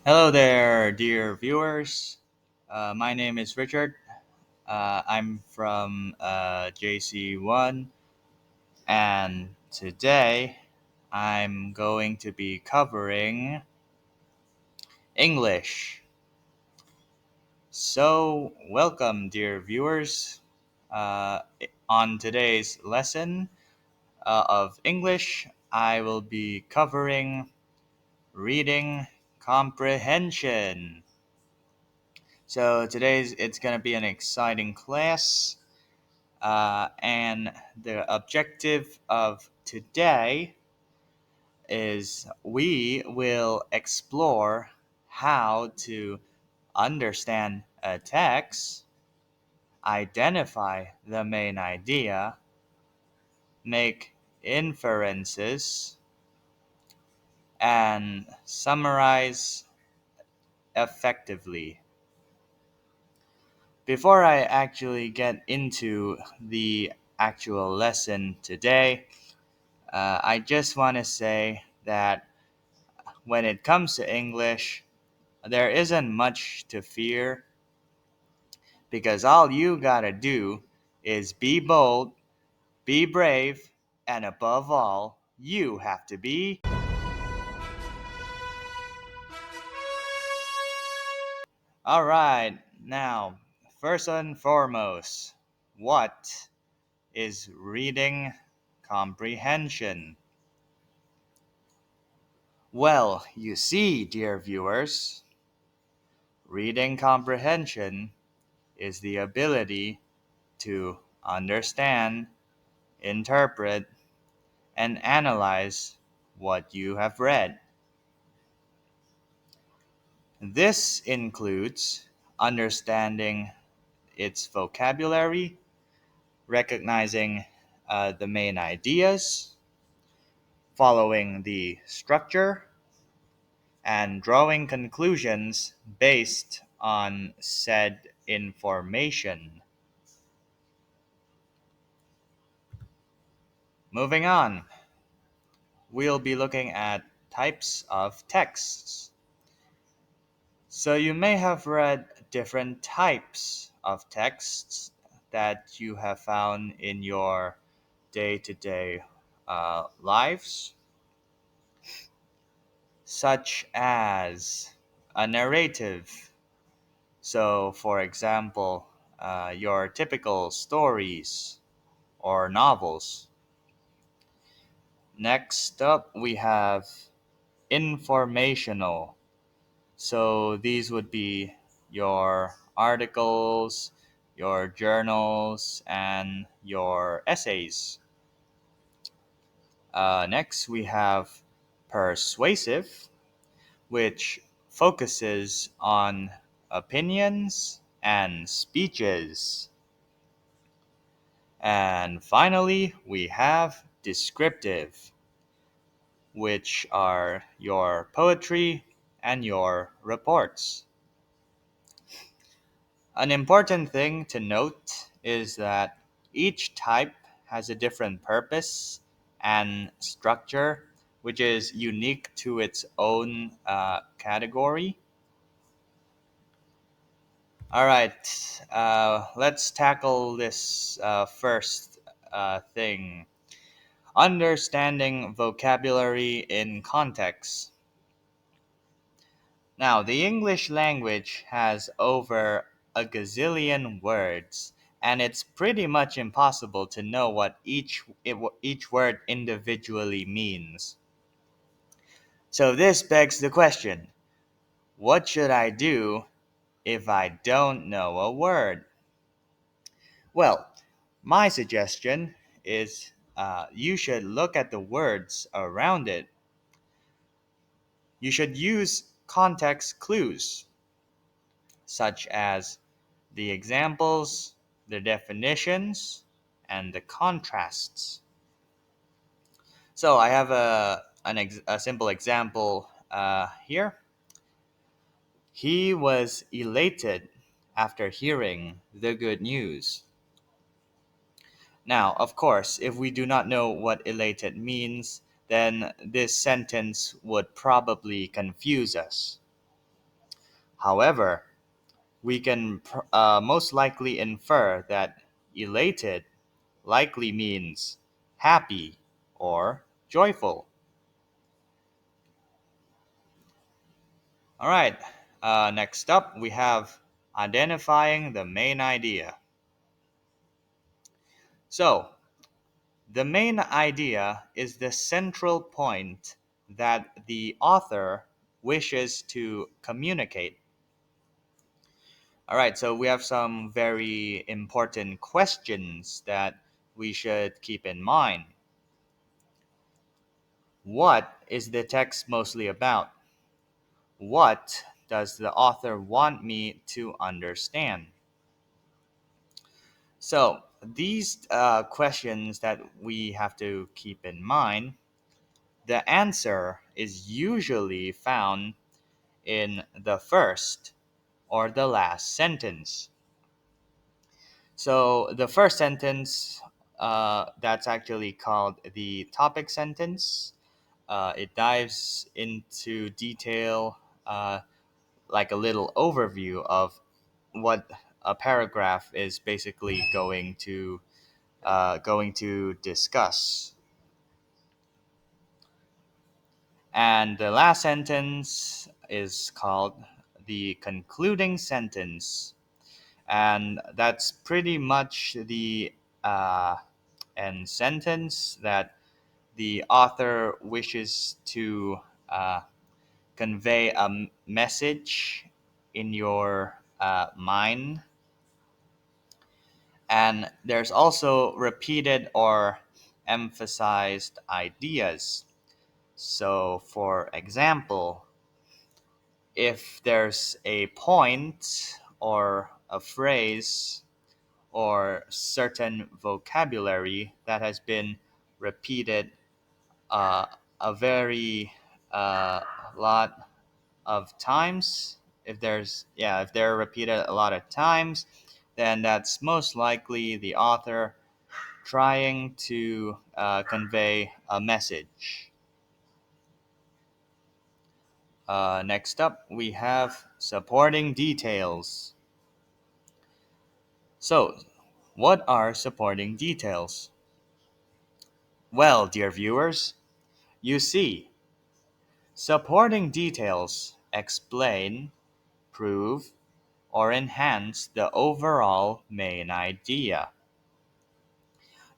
Hello there, dear viewers. My name is Richard. I'm from JC1, and today I'm going to be covering English. So, welcome, dear viewers. On today's lesson of English, I will be covering reading comprehension. So today's it's gonna be an exciting class, and the objective of today is we will explore how to understand a text, identify the main idea, make inferences, and summarize effectively. Before I actually get into the actual lesson today, I just want to say that when it comes to English, there isn't much to fear because all you gotta do is be bold, be brave, and above all, you have to be. Alright, now, first and foremost, what is reading comprehension? Well, you see, dear viewers, reading comprehension is the ability to understand, interpret, and analyze what you have read. This includes understanding its vocabulary, recognizing the main ideas, following the structure, and drawing conclusions based on said information. Moving on, we'll be looking at types of texts. So you may have read different types of texts that you have found in your day to day lives, such as a narrative. So, for example, your typical stories or novels. Next up, we have informational. So these would be your articles, your journals, and your essays. Next, we have persuasive, which focuses on opinions and speeches. And finally, we have descriptive, which are your poetry and your reports. An important thing to note is that each type has a different purpose and structure, which is unique to its own category. All right, let's tackle this first thing, understanding vocabulary in context. Now, the English language has over a gazillion words, and it's pretty much impossible to know what each word individually means. So, this begs the question, what should I do if I don't know a word? Well, my suggestion is you should look at the words around it. You should use context clues, such as the examples, the definitions, and the contrasts. So I have a simple example here. He was elated after hearing the good news. Now, of course, if we do not know what elated means, then this sentence would probably confuse us. However, we can most likely infer that elated likely means happy or joyful. All right, next up we have identifying the main idea. So, the main idea is the central point that the author wishes to communicate. All right, so we have some very important questions that we should keep in mind. What is the text mostly about? What does the author want me to understand? So, these questions that we have to keep in mind, the answer is usually found in the first or the last sentence. So the first sentence, that's actually called the topic sentence. It dives into detail, like a little overview of what a paragraph is basically going to discuss. And the last sentence is called the concluding sentence, and that's pretty much the uh, end sentence that the author wishes to convey a message in your mind. And there's also repeated or emphasized ideas. So, for example, if there's a point or a phrase or certain vocabulary that has been repeated uh, a very uh, lot of times, if they're repeated a lot of times, then that's most likely the author trying to convey a message. Next up, we have supporting details. So, what are supporting details? Well, dear viewers, you see, supporting details explain, prove, or enhance the overall main idea.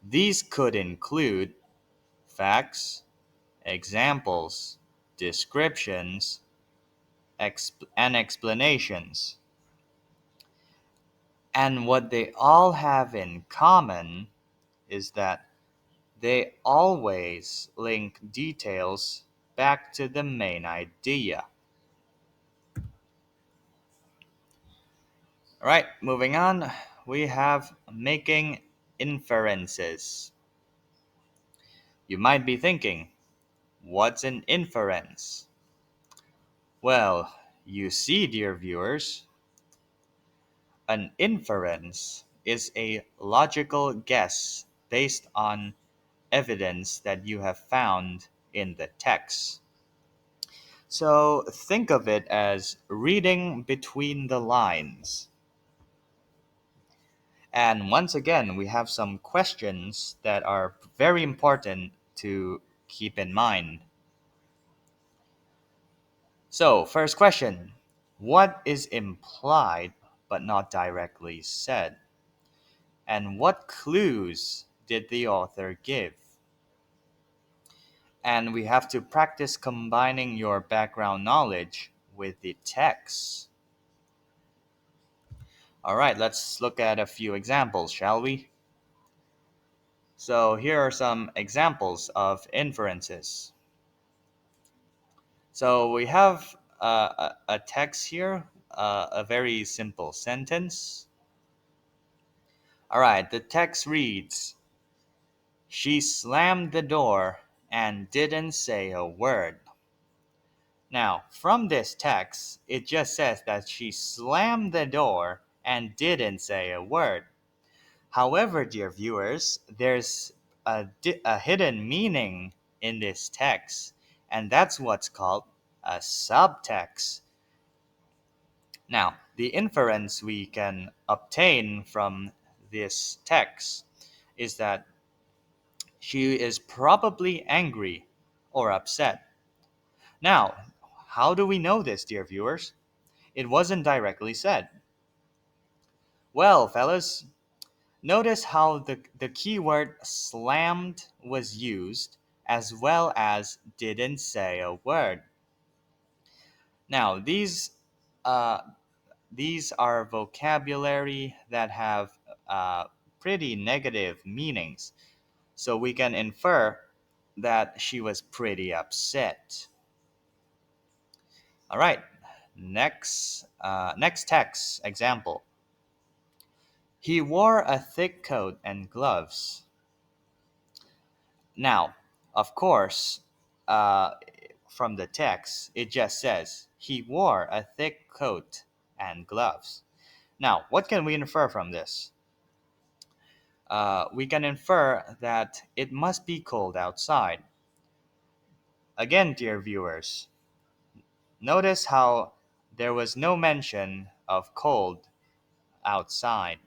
These could include facts, examples, descriptions, and explanations. And what they all have in common is that they always link details back to the main idea. All right, moving on, we have making inferences. You might be thinking, what's an inference? Well, you see, dear viewers, an inference is a logical guess based on evidence that you have found in the text. So think of it as reading between the lines. And once again, we have some questions that are very important to keep in mind. So, first question, what is implied but not directly said? And what clues did the author give? And we have to practice combining your background knowledge with the text. All right, let's look at a few examples, shall we? So, here are some examples of inferences. So, we have a text here, a very simple sentence. All right, the text reads, she slammed the door and didn't say a word. Now, from this text, it just says that she slammed the door and didn't say a word. However, dear viewers, there's a hidden meaning in this text, and that's what's called a subtext. Now, the inference we can obtain from this text is that she is probably angry or upset. Now, how do we know this, dear viewers? It wasn't directly said. Well, fellas, notice how the keyword slammed was used as well as didn't say a word. Now, uh, these are vocabulary that have pretty negative meanings, so we can infer that she was pretty upset. All right, next text example. He wore a thick coat and gloves. Now, of course, uh, from the text, it just says he wore a thick coat and gloves. Now, what can we infer from this? We can infer that it must be cold outside. Again, dear viewers, notice how there was no mention of cold outside.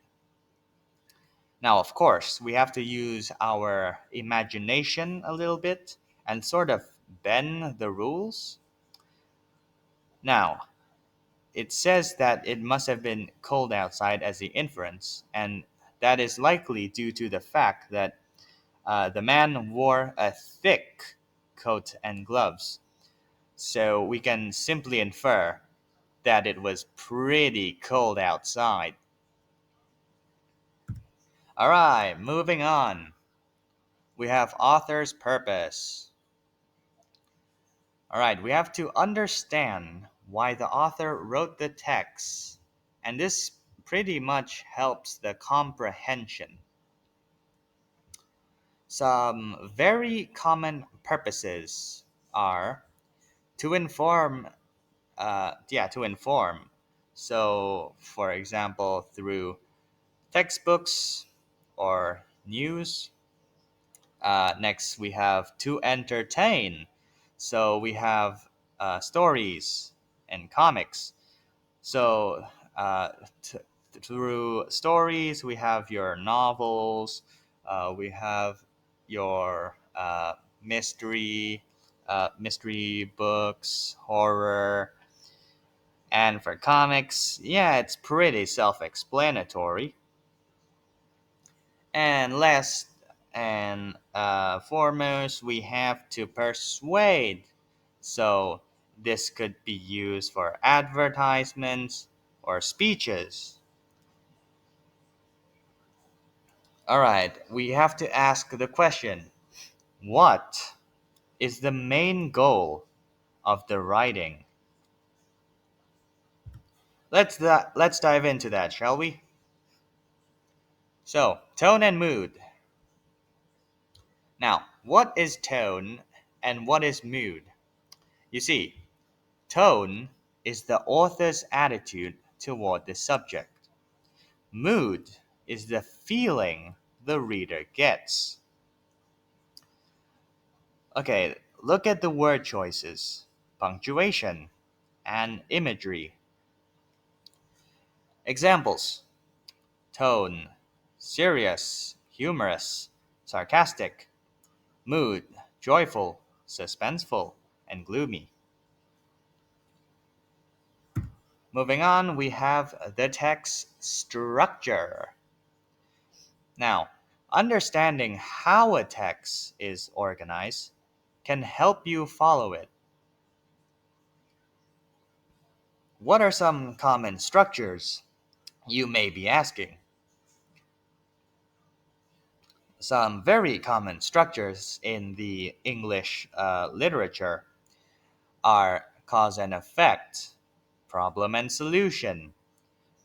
Now, of course, we have to use our imagination a little bit and sort of bend the rules. Now, it says that it must have been cold outside as the inference, and that is likely due to the fact that the man wore a thick coat and gloves. So we can simply infer that it was pretty cold outside. All right, moving on. We have author's purpose. All right, we have to understand why the author wrote the text, and this pretty much helps the comprehension. Some very common purposes are to inform, to inform. So, for example, through textbooks or news. Next, we have to entertain. So we have stories and comics. So uh, t- through stories, we have your novels, we have your mystery books, horror, and for comics, yeah, it's pretty self-explanatory. And last and foremost, we have to persuade. So this could be used for advertisements or speeches. All right, we have to ask the question, what is the main goal of the writing? Let's dive into that, shall we? So, tone and mood. Now, what is tone and what is mood? You see, tone is the author's attitude toward the subject. Mood is the feeling the reader gets. Okay, look at the word choices, punctuation, and imagery. Examples: tone, serious, humorous, sarcastic; mood, joyful, suspenseful, and gloomy. Moving on, we have the text structure. Now, understanding how a text is organized can help you follow it. What are some common structures? You may be asking. Some very common structures in the English literature are cause and effect, problem and solution,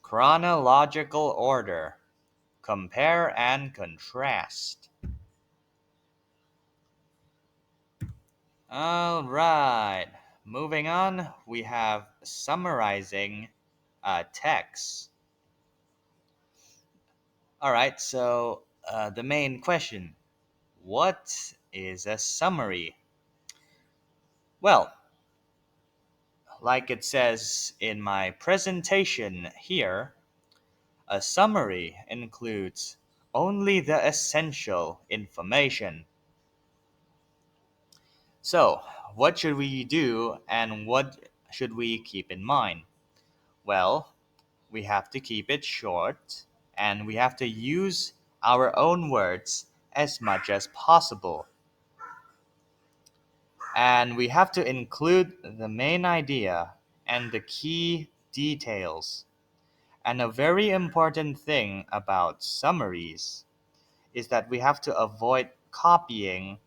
chronological order, compare and contrast. All right, moving on, we have summarizing text. All right, so the main question, what is a summary? Well, like it says in my presentation here, a summary includes only the essential information. So, what should we do and what should we keep in mind? Well, we have to keep it short and we have to use our own words as much as possible. And we have to include the main idea and the key details. And a very important thing about summaries is that we have to avoid copying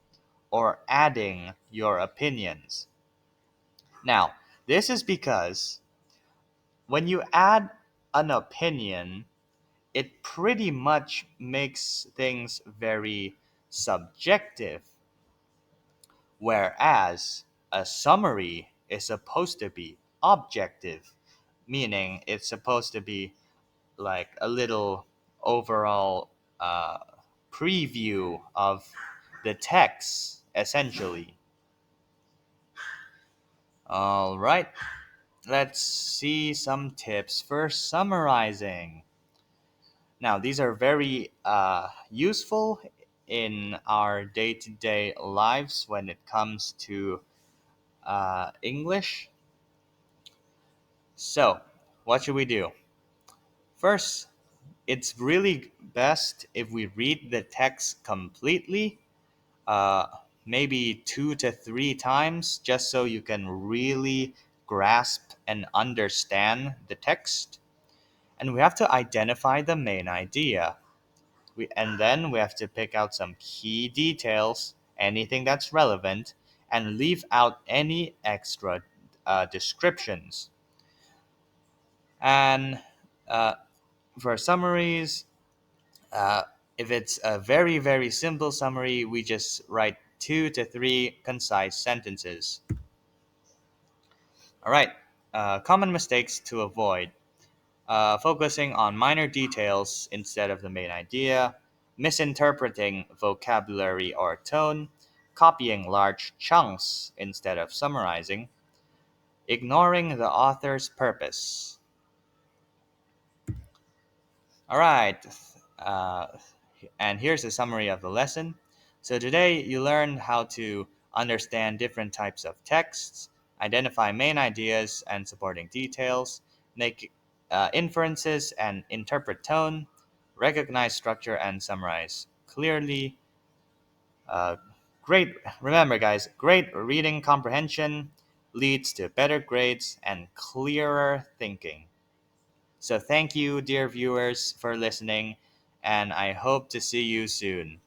or adding your opinions. Now, this is because when you add an opinion, it pretty much makes things very subjective, whereas a summary is supposed to be objective, meaning it's supposed to be like a little overall uh, preview of the text, essentially. All right, let's see some tips for summarizing. Now, these are very useful in our day to day lives when it comes to English. So, what should we do? First, it's really best if we read the text completely, uh, maybe 2 to 3 times, just so you can really grasp and understand the text. And we have to identify the main idea. And then we have to pick out some key details, anything that's relevant, and leave out any extra descriptions. And uh, for summaries, uh, if it's a very, very simple summary, we just write 2 to 3 concise sentences. All right, common mistakes to avoid: focusing on minor details instead of the main idea, misinterpreting vocabulary or tone, copying large chunks instead of summarizing, ignoring the author's purpose. All right, uh, and here's a summary of the lesson. So today you learned how to understand different types of texts, identify main ideas and supporting details, make inferences and interpret tone, recognize structure and summarize clearly. Uh, great, remember guys, great reading comprehension leads to better grades and clearer thinking. So thank you, dear viewers, for listening, and I hope to see you soon.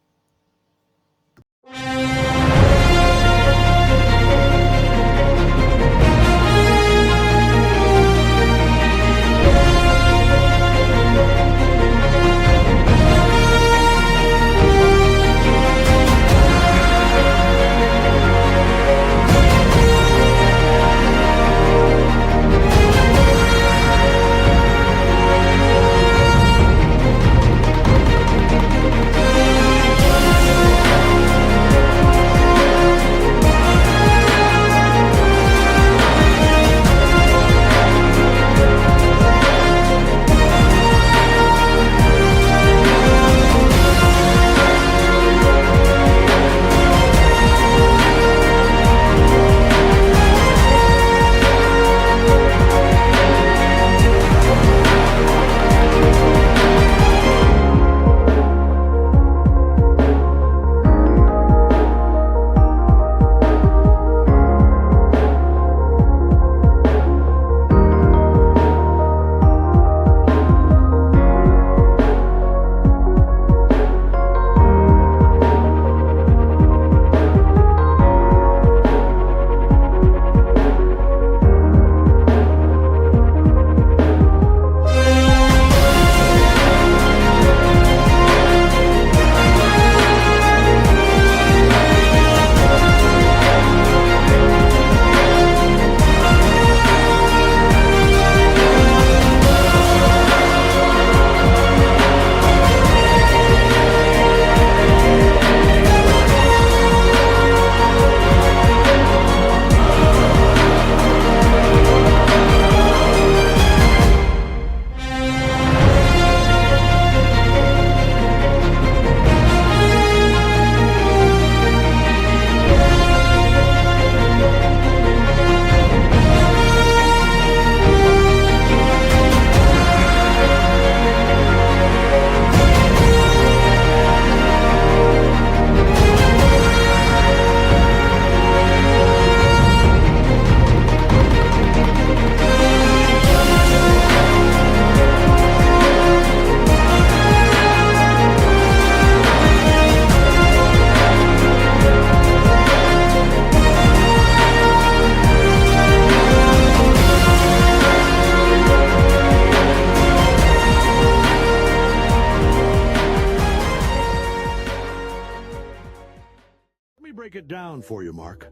down for you, Mark.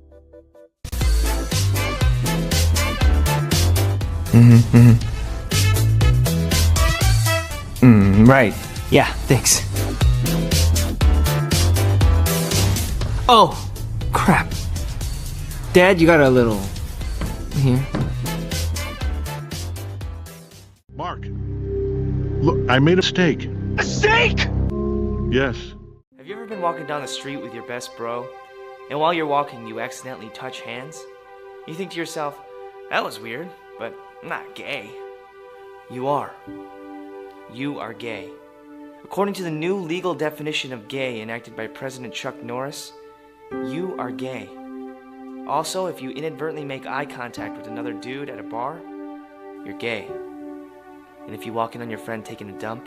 Right. Yeah, thanks. Oh, crap. Dad, you got a little... here. Mark, look, I made a mistake. Mistake? Yes. Have you ever been walking down the street with your best bro, and while you're walking, you accidentally touch hands? You think to yourself, that was weird, but I'm not gay. You are. You are gay. According to the new legal definition of gay enacted by President Chuck Norris, you are gay. Also, if you inadvertently make eye contact with another dude at a bar, you're gay. And if you walk in on your friend taking a dump,